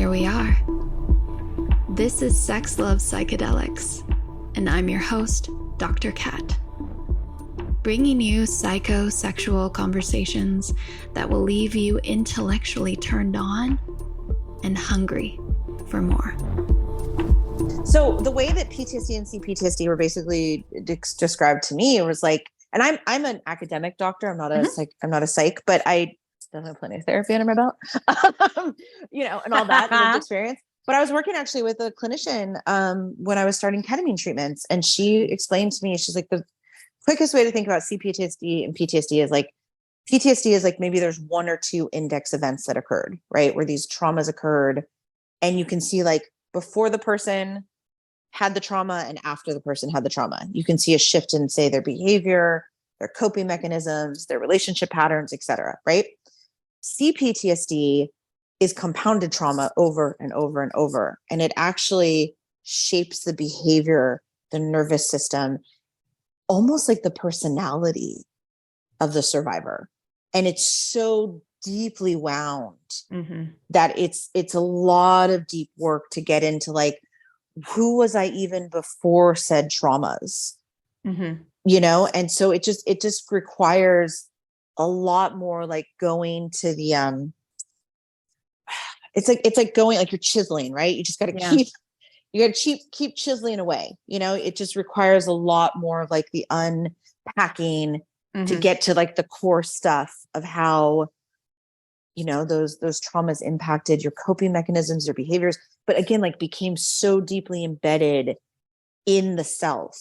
here we are. This is S.x Love Psychedelics, and I'm your host, Dr. Kat. Bringing you psychosexual conversations that will leave you intellectually turned on and hungry for more. So the way that PTSD and CPTSD were basically described to me was like, and I'm an academic doctor. I'm not a I'm not a psych, but I still have plenty of therapy under my belt, and all that lived experience. But I was working actually with a clinician when I was starting ketamine treatments, and she explained to me, she's like, the quickest way to think about CPTSD and PTSD is like, PTSD is like maybe there's one or two index events that occurred, right? Where these traumas occurred, and you can see like before the person had the trauma and after the person had the trauma. You can see a shift in, say, their behavior, their coping mechanisms, their relationship patterns, etc. Right? CPTSD is compounded trauma over and over and over, and it actually shapes the behavior, the nervous system, almost like the personality of the survivor. And it's so deeply wound that it's a lot of deep work to get into like, who was I even before said traumas? And so it just requires a lot more like going to the it's like going like you're chiseling, right? You just got to keep chiseling away. It just requires a lot more of like the unpacking to get to like the core stuff of how those traumas impacted your coping mechanisms, your behaviors, but again, like became so deeply embedded in the self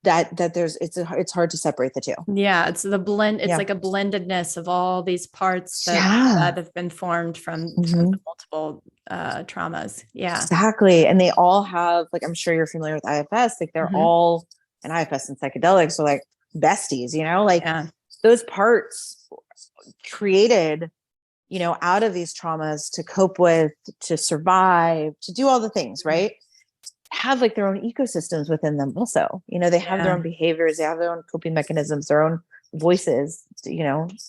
that there's it's hard to separate the two. Yeah, it's the blend. It's like a blendedness of all these parts that have been formed from the multiple traumas. Yeah, exactly. And they all have, like, I'm sure you're familiar with IFS. Like they're all, and IFS and psychedelics are like besties. Those parts created out of these traumas to cope with, to survive, to do all the things, right? Have like their own ecosystems within them also. They have their own behaviors, they have their own coping mechanisms, their own voices,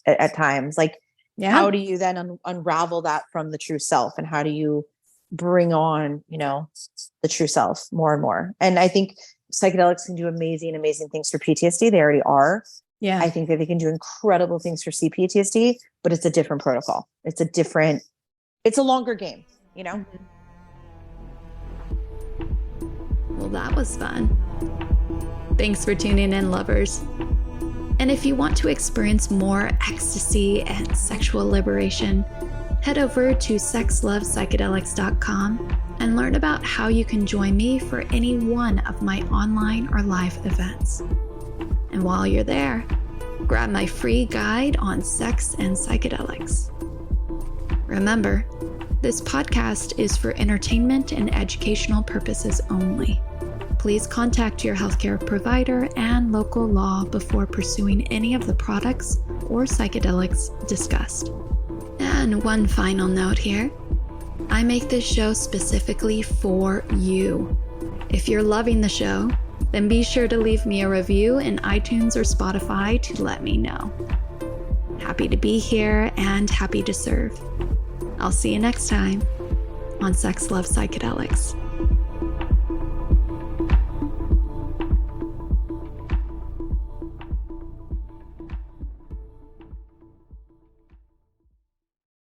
at times. Like, how do you then unravel that from the true self? And how do you bring on, the true self more and more? And I think psychedelics can do amazing, amazing things for PTSD. They already are. Yeah. I think that they can do incredible things for CPTSD, but it's a different protocol. It's a longer game, Well, that was fun. Thanks for tuning in, lovers. And if you want to experience more ecstasy and sexual liberation, head over to sexlovepsychedelics.com and learn about how you can join me for any one of my online or live events. And while you're there, grab my free guide on sex and psychedelics. Remember, this podcast is for entertainment and educational purposes only. Please contact your healthcare provider and local law before pursuing any of the products or psychedelics discussed. And one final note here. I make this show specifically for you. If you're loving the show, then be sure to leave me a review in iTunes or Spotify to let me know. Happy to be here and happy to serve. I'll see you next time on S.x Love Psychedelics.